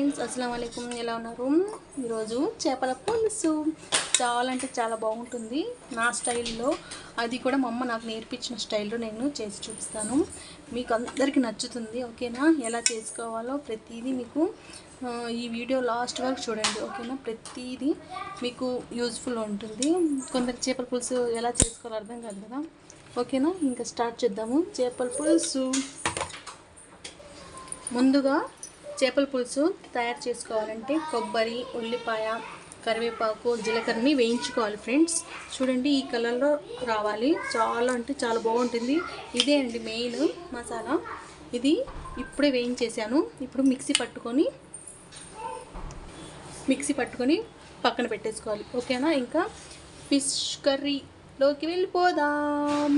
Friends, అస్సలం వాలేకుమ్. ఎలా ఉన్నారు? ఈరోజు చేపల పులుసు చాలా అంటే చాలా బాగుంటుంది నా స్టైల్లో. అది కూడా మా అమ్మ నాకు నేర్పించిన స్టైల్లో నేను చేసి చూపిస్తాను. మీకు అందరికీ నచ్చుతుంది. ఓకేనా? ఎలా చేసుకోవాలో ప్రతిదీ మీకు ఈ వీడియో లాస్ట్ వరకు చూడండి. ఓకేనా? ప్రతిదీ మీకు యూజ్ఫుల్ ఉంటుంది. కొందరికి చేపల పులుసు ఎలా చేసుకోవాలో అర్థం కాదు కదా. ఓకేనా? ఇంకా స్టార్ట్ చేద్దాము. చేపల పులుసు ముందుగా చేపల పులుసు తయారు చేసుకోవాలంటే కొబ్బరి, ఉల్లిపాయ, కరివేపాకు, జీలకర్రని వేయించుకోవాలి ఫ్రెండ్స్. చూడండి, ఈ కలర్లో రావాలి. చాలా అంటే చాలా బాగుంటుంది. ఇదే అండి మెయిన్ మసాలా. ఇది ఇప్పుడే వేయించేసాను. ఇప్పుడు మిక్సీ పట్టుకొని పక్కన పెట్టేసుకోవాలి. ఓకేనా? ఇంకా ఫిష్ కర్రీలోకి వెళ్ళిపోదాం.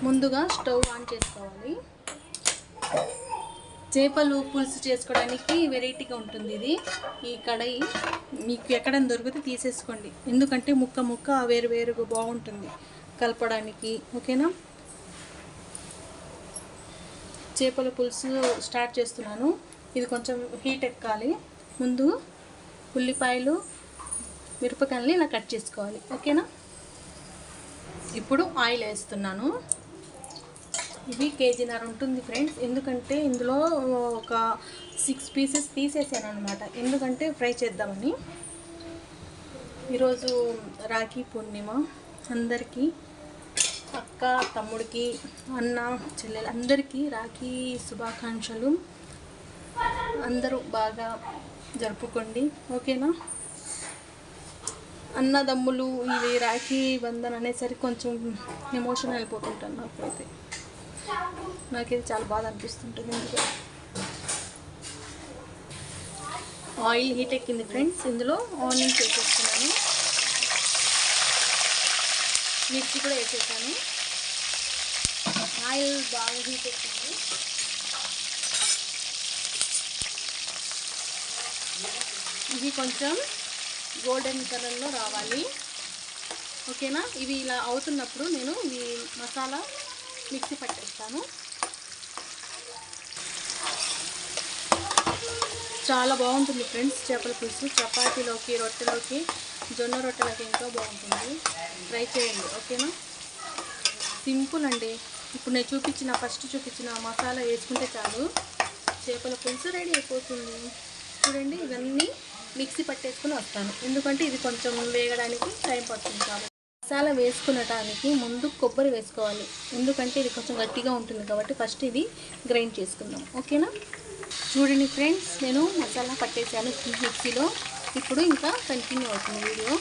ముందుగా స్టవ్ ఆన్ చేసుకోవాలి. చేపలు పులుసు చేసుకోవడానికి వెరైటీగా ఉంటుంది ఇది. ఈ కడాయి మీకు ఎక్కడైనా దొరికితే తీసేసుకోండి, ఎందుకంటే ముక్క వేరుగా బాగుంటుంది కలపడానికి. ఓకేనా? చేపల పులుసు స్టార్ట్ చేస్తున్నాను. ఇది కొంచెం హీట్ ఎక్కాలి. ముందు ఉల్లిపాయలు, మిరపకాయలని ఇలా కట్ చేసుకోవాలి. ఓకేనా? ఇప్పుడు ఆయిల్ వేస్తున్నాను. ఇది కేజీన్నర ఉంటుంది ఫ్రెండ్స్. ఎందుకంటే ఇందులో ఒక 6 పీసెస్ తీసేసాను అనమాట, ఎందుకంటే ఫ్రై చేద్దామని. ఈరోజు రాఖీ పూర్ణిమ. అందరికీ, అక్క తమ్ముడికి, అన్న చెల్లెలు అందరికీ రాఖీ శుభాకాంక్షలు. అందరూ బాగా జరుపుకోండి. ఓకేనా? అన్నదమ్ములు ఇది రాఖీ బంధన్ అనేసరికి కొంచెం ఎమోషన్ అయిపోతుంటాను. నాకైతే చాలా బాధ అనిపిస్తుంటుంది. ఎందుకు ఆయిల్ హీట్ ఎక్కింది ఫ్రెండ్స్. ఇందులో ఆనియన్స్ వేసేస్తున్నాను, మిర్చి కూడా వేసేసాను. ఆయిల్ బాగా హీట్ ఎక్కింది. ఇది కొంచెం గోల్డెన్ కలర్లో రావాలి. ఓకేనా? ఇవి ఇలా అవుతున్నప్పుడు నేను ఈ మసాలా మిక్సీ పట్టేస్తాను. చాలా బాగుంటుంది ఫ్రెండ్స్ చేపల పులుసు. చపాతీలోకి, రొట్టెలోకి, జొన్న రొట్టెలకి ఇంకా బాగుంటుంది. ట్రై చేయండి. ఓకేనా? సింపుల్ అండి. ఇప్పుడు నేను ఫస్ట్ చూపించిన మసాలా వేసుకుంటే చాలు, చేపల పులుసు రెడీ అయిపోతుంది. చూడండి, ఇవన్నీ మిక్సీ పట్టేసుకుని వస్తాను, ఎందుకంటే ఇది కొంచెం వేగడానికి టైం పడుతుంది. కాబట్టి మసాలా వేసుకునటానికి ముందు కొబ్బరి వేసుకోవాలి, ఎందుకంటే ఇది కొంచెం గట్టిగా ఉంటుంది కాబట్టి ఫస్ట్ ఇది గ్రైండ్ చేసుకుందాం. ఓకేనా? చూడండి ఫ్రెండ్స్, నేను మసాలా పట్టేసాను మిక్సీలో. ఇప్పుడు ఇంకా కంటిన్యూ అవుతుంది వీడియో.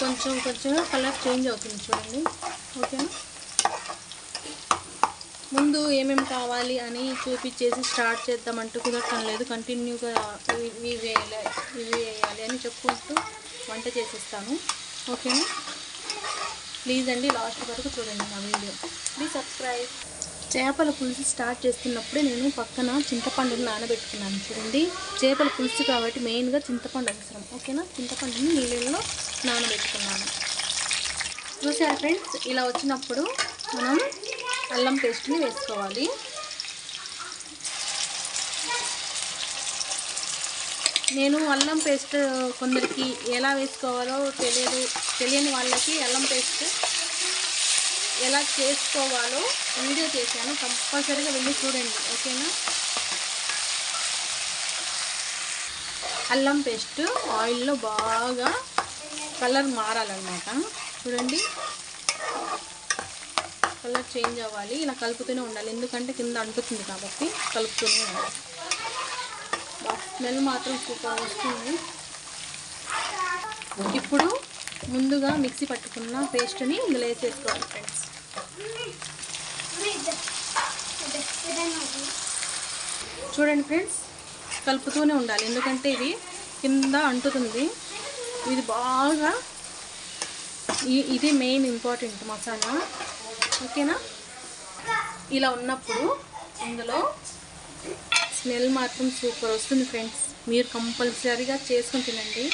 కొంచెం కలర్ చేంజ్ అవుతుంది చూడండి. ఓకేనా? ముందు ఏమేమి కావాలి అని చూపించేసి స్టార్ట్ చేద్దామంటూ కుదరటం లేదు. కంటిన్యూగా ఇవి వేయాలి అని చెప్పుకుంటూ వంట చేసేస్తాను. ఓకేనా? ప్లీజ్ అండి, లాస్ట్ వరకు చూడండి నా వీడియో. Please subscribe. చేపల పులుసు స్టార్ట్ చేస్తున్నప్పుడే నేను పక్కన చింతపండుని నానబెట్టుకున్నాను. చూడండి, చేపల పులుసు కాబట్టి మెయిన్గా చింతపండు అవసరం. ఓకేనా? చింతపండుని నీళ్ళలో నానబెట్టుకున్నాను. చూసారా ఫ్రెండ్స్? ఇలా వచ్చినప్పుడు మనం అల్లం పేస్ట్ని వేసుకోవాలి. నేను అల్లం పేస్ట్ కొందరికి ఎలా వేసుకోవాలో తెలియని వాళ్ళకి అల్లం పేస్ట్ ఎలా చేసుకోవాలో వీడియో చేశాను, కంపల్సరీగా వెళ్ళి చూడండి. ఓకేనా? అల్లం పేస్ట్ ఆయిల్లో బాగా కలర్ మారాలన్నమాట. చూడండి, కలర్ చేంజ్ అవ్వాలి. ఇలా కలుపుతూనే ఉండాలి, ఎందుకంటే కింద అంటుతుంది కాబట్టి కలుపుతూనే ఉండాలి. స్మెల్ మాత్రం సూపర్ వస్తుంది. ఇప్పుడు ముందుగా మిక్సీ పట్టుకున్న పేస్ట్ని ఇందులో వేసేసుకోవాలి ఫ్రెండ్స్. చూడండి ఫ్రెండ్స్, కలుపుతూనే ఉండాలి, ఎందుకంటే ఇది కింద అంటుతుంది. ఇది బాగా ఇది మెయిన్ ఇంపార్టెంట్ మసాలా. ఓకేనా? ఇలా ఉన్నప్పుడు ఇందులో స్మెల్ మాత్రం సూపర్ వస్తుంది ఫ్రెండ్స్. మీరు కంపల్సరీగా చేసుకుని తినండి.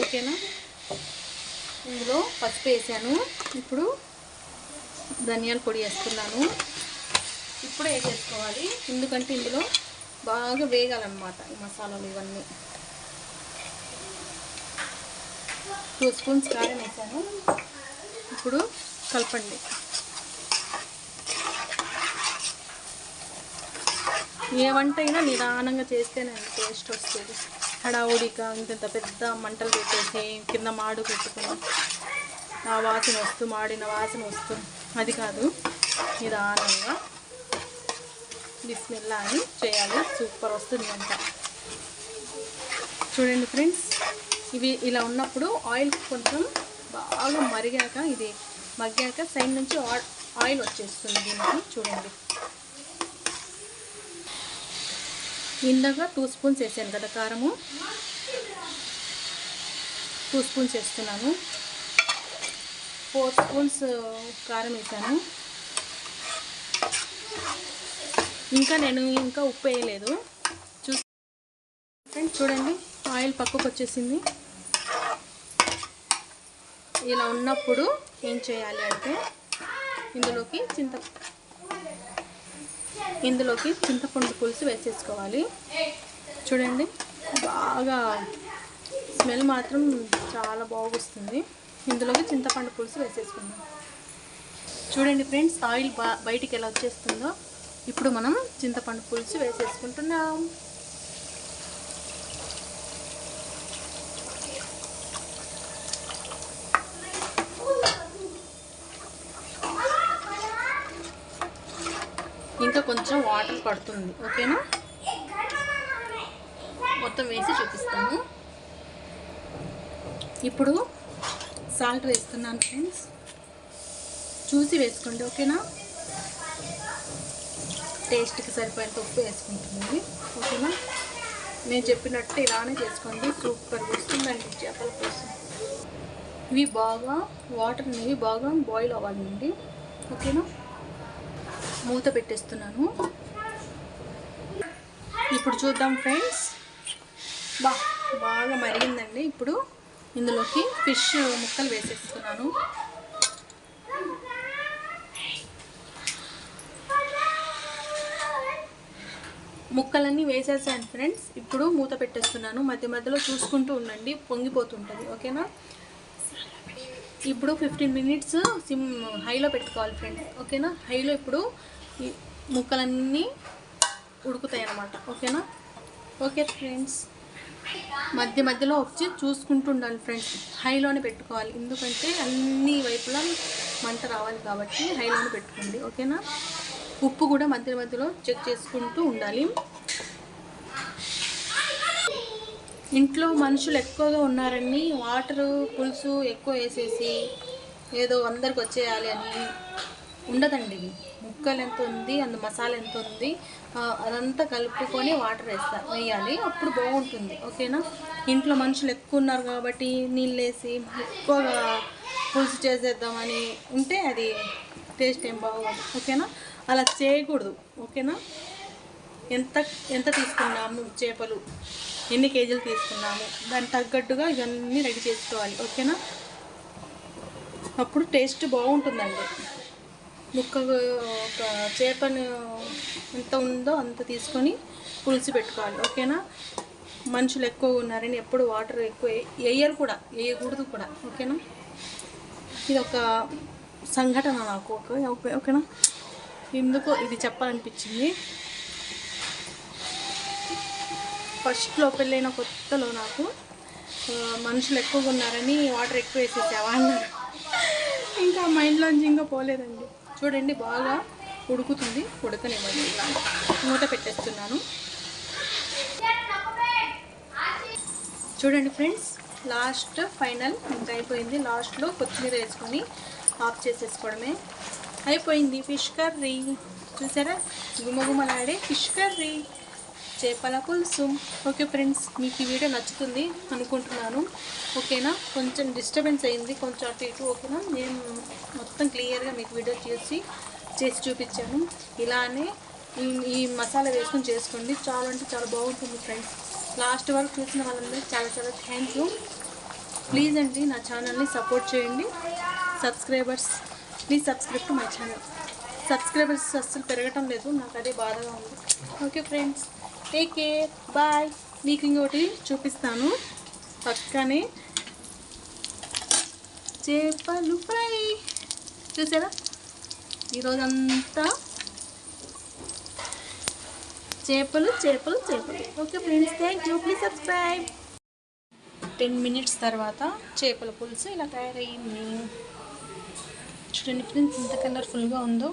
ఓకేనా? ఇందులో పసుపు వేసాను. ఇప్పుడు ధనియాల పొడి వేస్తున్నాను. ఇప్పుడే వేసేసుకోవాలి, ఎందుకంటే ఇందులో బాగా వేగాలన్నమాట ఈ మసాలాలు ఇవన్నీ. 2 స్పూన్స్ కారం వేసాను. ఇప్పుడు కలపండి. ఏ వంట అయినా నిదానంగా చేస్తేనే టేస్ట్ వస్తుంది. హడావుడిగా ఇంత పెద్ద మంటలు పెట్టేసి కింద మాడు పెట్టుకుని ఆ వాసన వస్తూ మాడిన వాసన వస్తూ అది కాదు, నిదానంగా బిస్మిల్లా అని చేయాలి. సూపర్ వస్తుంది అంత. చూడండి ఫ్రెండ్స్, ఇవి ఇలా ఉన్నప్పుడు ఆయిల్ కొంచెం బాగా మరిగాక, ఇది మగ్గాక సైడ్ నుంచి ఆయిల్ వచ్చేస్తుంది దీనికి. చూడండి, ఇందాక 2 స్పూన్స్ వేసాను కదా కారము, 2 స్పూన్స్ వేస్తున్నాను. 4 స్పూన్స్ కారం వేసాను. నేను ఇంకా ఉప్పు వేయలేదు. చూడండి, ఆయిల్ పక్కకు వచ్చేసింది. ఇలా ఉన్నప్పుడు ఏం చేయాలి అంటే ఇందులోకి చింతపండు పులుసు వేసేసుకోవాలి. చూడండి, బాగా స్మెల్ మాత్రం చాలా బాగొస్తుంది. ఇందులోకి చింతపండు పులుసు వేసేసుకుందాం. చూడండి ఫ్రెండ్స్, ఆయిల్ బయటికి ఎలా వచ్చేస్తుందో. ఇప్పుడు మనం చింతపండు పులుసు వేసేసుకుంటున్నాం. ఇంకా కొంచెం వాటర్ పడుతుంది. ఓకేనా, మొత్తం వేసి చూపిస్తాను. ఇప్పుడు సాల్ట్ వేస్తున్నాను ఫ్రెండ్స్, చూసి వేసుకోండి. ఓకేనా, టేస్ట్కి సరిపోయేంత ఉప్పు వేసుకుంటుంది. ఓకేనా, నేను చెప్పినట్టు ఇలానే చేసుకోండి. సూపర్గా వస్తుందండి చేపల పులుసు. వాటర్ అనేవి బాగా బాయిల్ అవ్వాలండి. ఓకేనా, మూత పెట్టేస్తున్నాను. ఇప్పుడు చూద్దాం ఫ్రెండ్స్, బాగా మరిగిందండి. ఇప్పుడు ఇందులోకి ఫిష్ ముక్కలు వేసేస్తున్నాను. ముక్కలన్నీ వేసేసాను ఫ్రెండ్స్. ఇప్పుడు మూత పెట్టేస్తున్నాను. మధ్య మధ్యలో చూసుకుంటూ ఉండండి, పొంగిపోతుంటుంది. ఓకేనా, ఇప్పుడు 15 మినిట్స్ హైలో పెట్టుకోవాలి ఫ్రెండ్స్. ఓకేనా, హైలో ఇప్పుడు ఈ ముక్కలన్నీ ఉడుకుతాయి అన్నమాట. ఓకేనా, ఓకే ఫ్రెండ్స్, మధ్య మధ్యలో వచ్చి చూసుకుంటూ ఉండాలి ఫ్రెండ్స్. హైలోనే పెట్టుకోవాలి, ఎందుకంటే అన్ని వైపులా మంట రావాలి కాబట్టి హైలోనే పెట్టుకోండి. ఓకేనా, ఉప్పు కూడా మధ్య మధ్యలో చెక్ చేసుకుంటూ ఉండాలి. ఇంట్లో మనుషులు ఎక్కువగా ఉన్నారని వాటరు పులుసు ఎక్కువ వేసేసి ఏదో అందరికి వచ్చేయాలి అని ఉండదండి. ముక్కలు ఎంత ఉంది, అంత మసాలా ఎంత ఉంది, అదంతా కలుపుకొని వాటర్ వేయాలి. అప్పుడు బాగుంటుంది. ఓకేనా, ఇంట్లో మనుషులు ఎక్కువ ఉన్నారు కాబట్టి నీళ్ళు వేసి ఎక్కువగా పులుసు చేసేద్దామని ఉంటే అది టేస్ట్ ఏం బాగోదు. ఓకేనా, అలా చేయకూడదు. ఓకేనా, ఎంత తీసుకున్నాము చేపలు, ఎన్ని కేజీలు తీసుకున్నాము, దానికి తగ్గట్టుగా ఇవన్నీ రెడీ చేసుకోవాలి. ఓకేనా, అప్పుడు టేస్ట్ బాగుంటుందండి. ఒక చేపను ఎంత ఉందో అంత తీసుకొని పులుసు పెట్టుకోవాలి. ఓకేనా, మనుషులు ఎక్కువ ఉన్నారని ఎప్పుడు వాటర్ ఎక్కువ వేయకూడదు కూడా. ఓకేనా, ఇది ఒక సంఘటన నాకు. ఓకేనా, ఎందుకో ఇది చెప్పాలనిపించింది. ఫస్ట్లో పెళ్ళైన కొత్తలో నాకు మనుషులు ఎక్కువగా ఉన్నారని వాటర్ ఎక్కువ వేసేసావా అన్నారు. ఇంకా మైండ్లోంచి ఇంకా పోలేదండి. చూడండి, బాగా ఉడుకుతుంది. ఉడకనివ్వండి. ఇలా మూత పెట్టేస్తున్నాను. చూడండి ఫ్రెండ్స్, ఫైనల్ ఇంకా అయిపోయింది. లాస్ట్లో కొత్తిమీర వేసుకొని ఆఫ్ చేసేసుకోవడమే. అయిపోయింది ఫిష్ కర్రీ. చూసారా, గుమగుమలాడే ఫిష్ కర్రీ, చేపల పులుసు. ఓకే ఫ్రెండ్స్, మీకు ఈ వీడియో నచ్చుతుంది అనుకుంటున్నాను. ఓకేనా, కొంచెం డిస్టర్బెన్స్ అయింది, కొంచెం అటు ఇటు. ఓకేనా, నేను మొత్తం క్లియర్గా మీకు వీడియో చేసి చూపించాను. ఇలానే ఈ మసాలా వేసుకొని చేసుకోండి. చాలా అంటే చాలా బాగుంటుంది ఫ్రెండ్స్. లాస్ట్ వరకు చూసిన వాళ్ళందరికీ చాలా చాలా థ్యాంక్ యూ. ప్లీజ్ అండి, నా ఛానల్ని సపోర్ట్ చేయండి. Please subscribe to my channel. Subscribers అస్సలు పెరగటం లేదు, నాకు అదే బాధగా ఉంది. Okay friends, take care, bye. మీకు ఇంకోటి చూపిస్తాను పక్కనే, చేపలు ఫ్రై. చూసారా, ఈరోజంతా చేపలు చేపలు చేపలు. Okay friends, thank you. Please subscribe. 10 minutes తర్వాత చేపల పులుసు ఇలా తయారయ్యింది. చూడండి ఫ్రెండ్స్, ఎంత కలర్ఫుల్గా ఉందో.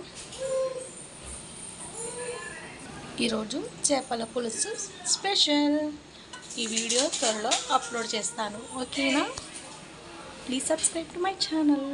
ఈరోజు చేపల పులుసు స్పెషల్. ఈ వీడియో త్వరలో అప్లోడ్ చేస్తాను. ఓకేనా? Please subscribe to my channel.